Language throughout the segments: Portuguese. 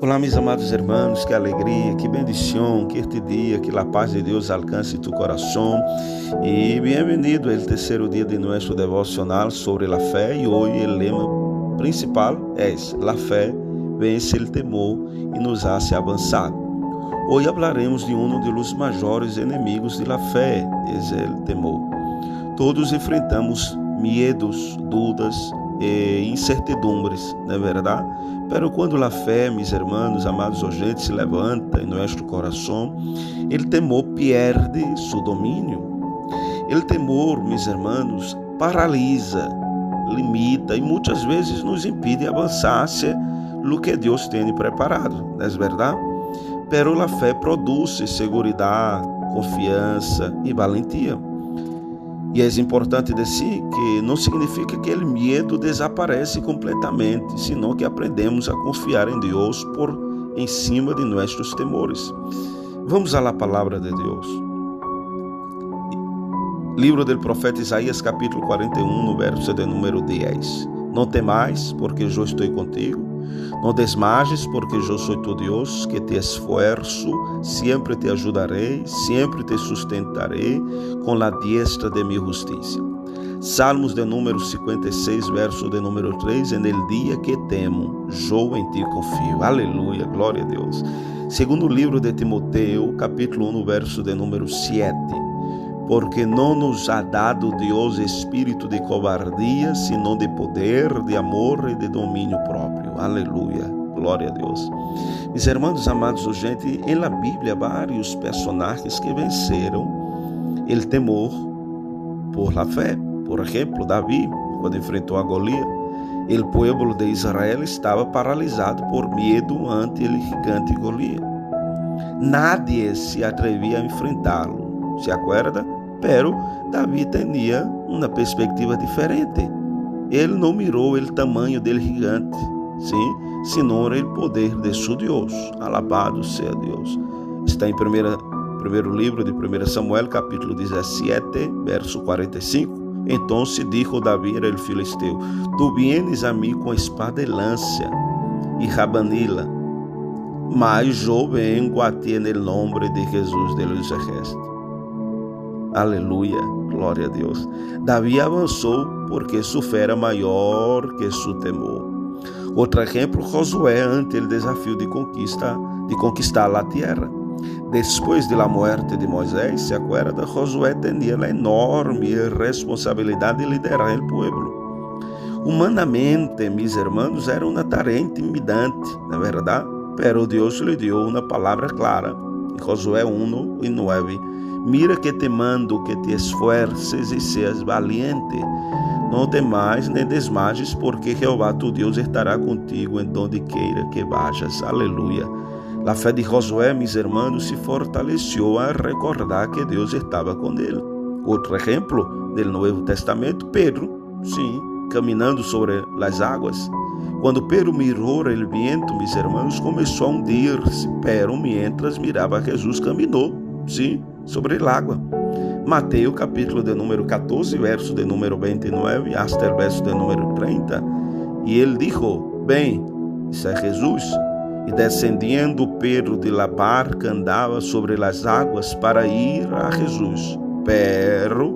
Olá, meus amados irmãos, que alegria, que bendição, que este dia, que a paz de Deus alcance tu coração. E bem-vindo ao terceiro dia de nosso devocional sobre a fé. E hoje o lema principal é: a fé vence o temor e nos hace avançar. Hoje falaremos de um dos maiores inimigos da fé, é o temor. Todos enfrentamos medos, dúvidas e incertidumbres, não é verdade? Pero quando a fé, meus irmãos, amados oyentes, se levanta em nosso coração, o temor perde seu domínio. O temor, meus irmãos, paralisa, limita e muitas vezes nos impide avançar hacia o que Deus tem preparado, não é verdade? Pero a fé produz segurança, confiança e valentia. E é importante dizer que não significa que o medo desaparece completamente, senão que aprendemos a confiar em Deus por em cima de nossos temores. Vamos à palavra de Deus. Livro do profeta Isaías, capítulo 41, no verso de número 10. Não temais, porque eu estou contigo. Não desmajes, porque eu sou tu Deus, que te esforço, sempre te ajudarei, sempre te sustentarei com a diestra de minha justiça. Salmos de número 56, verso de número 3. En el dia que temo, eu em ti confio. Aleluia, glória a Deus. Segundo livro de Timoteo, capítulo 1, verso de número 7. Porque não nos ha dado Deus espírito de covardia, senão de poder, de amor e de domínio próprio. Aleluia, glória a Deus. Meus irmãos amados, gente, em la Bíblia, vários personagens que venceram o temor por la fé. Por exemplo, Davi, quando enfrentou a Golias, o povo de Israel estava paralisado por medo ante o gigante Golias. Nadie se atrevia a enfrentá-lo, se acorda? Pero Davi tinha uma perspectiva diferente. Ele não mirou o tamanho do gigante, sim, senão o poder de seu Deus. Alabado seja Deus. Está em primeiro livro de 1 Samuel, capítulo 17, verso 45. Então dijo Davi al filisteu: Tu vienes a mim com espada e lança e rabanila, mas eu vengo a ti en el nombre de Jesus de los ejércitos. Aleluia, glória a Deus. Davi avançou porque sua fé era maior que seu temor. Outro exemplo, Josué ante o desafio de conquistar a terra. Depois da morte de Moisés, se acuerda, Josué tinha a enorme responsabilidade de liderar o povo. Humanamente, meus irmãos, era uma tarefa intimidante, não é verdade? Pero Deus lhe deu uma palavra clara. Em Josué 1:9. Mira que te mando que te esfuerces e seas valiente. Não temas nem desmajes, porque Jeová tu Deus estará contigo em donde queira que vayas. Aleluia. A fé de Josué, meus irmãos, se fortaleceu a recordar que Deus estava com ele. Outro exemplo do Novo Testamento, Pedro, sim, caminhando sobre as águas. Quando Pedro mirou o vento, meus irmãos, começou a hundir-se, pero mientras mirava Jesus, caminhou, sim, sobre a água. Mateus, capítulo de número 14, verso de número 29, hasta o verso de número 30. E ele dijo: Bem, isso é Jesus. E descendendo Pedro de la barca, andava sobre as águas para ir a Jesus. Pero,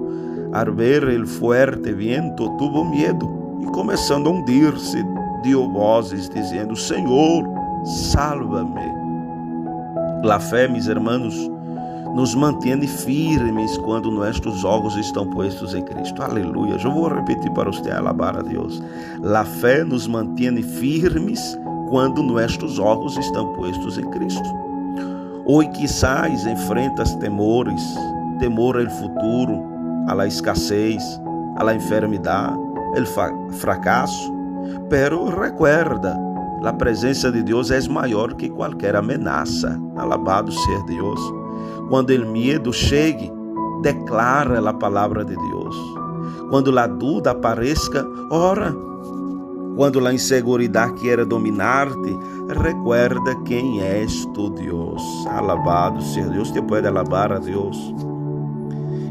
al ver el fuerte viento, tuvo medo e, começando a hundir-se, dio vozes, dizendo: Senhor, salva-me. La fé, meus irmãos, nos mantém firmes quando nossos olhos estão postos em Cristo. Aleluia. Eu vou repetir para você, alabar a Deus. La fé nos mantém firmes quando nossos olhos estão postos em Cristo. Hoje quizás enfrentas temores, temor ao futuro, à escassez, à enfermidade, ao fracasso. Pero recuerda, a presença de Deus é maior que qualquer ameaça. Alabado seja Deus. Quando o medo chegue, declara a palavra de Deus. Quando a dúvida apareça, ora. Quando a inseguridade quiera dominar-te, recuerda quem és tu Deus. Alabado seja Deus. Te pode alabar a Deus.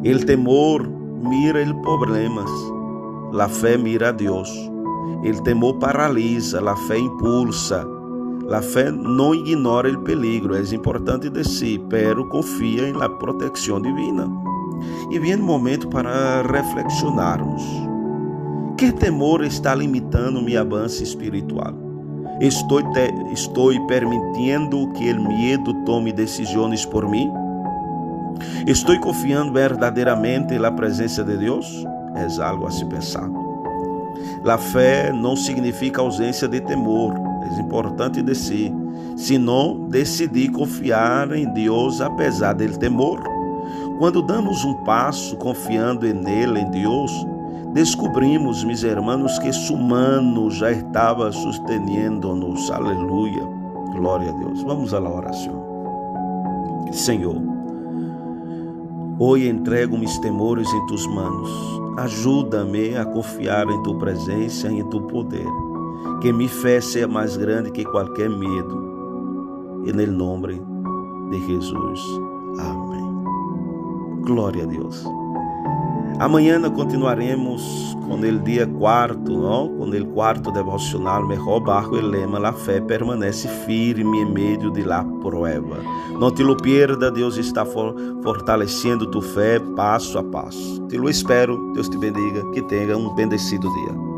O temor mira os problemas, a fé mira a Deus. O temor paralisa, a fé impulsa. La fe não ignora o peligro, é importante de si, pero confia em la protecção divina. E vem o momento para reflexionarmos. Que temor está limitando meu avanço espiritual? Estou permitindo que o medo tome decisões por mim? Estou confiando verdadeiramente na presença de Deus? É algo a se pensar. A fé não significa ausência de temor, é importante dizer, senão decidir confiar em Deus apesar do temor. Quando damos um passo confiando nele, em Deus, descobrimos, meus irmãos, que esse humano já estava sustentando-nos. Aleluia, glória a Deus. Vamos à oração. Senhor, hoje entrego meus temores em tus manos. Ajuda-me a confiar em tu presença e em tu poder. Que minha fé seja mais grande que qualquer medo. E no nome de Jesus. Amém. Glória a Deus. Amanhã continuaremos com o dia 4, com o quarto devocional, melhor bajo o lema, a fé permanece firme em meio de la prueba. Não te lo pierda, Deus está fortalecendo tu fé passo a passo. Te lo espero, Deus te bendiga, que tenha um bendecido dia.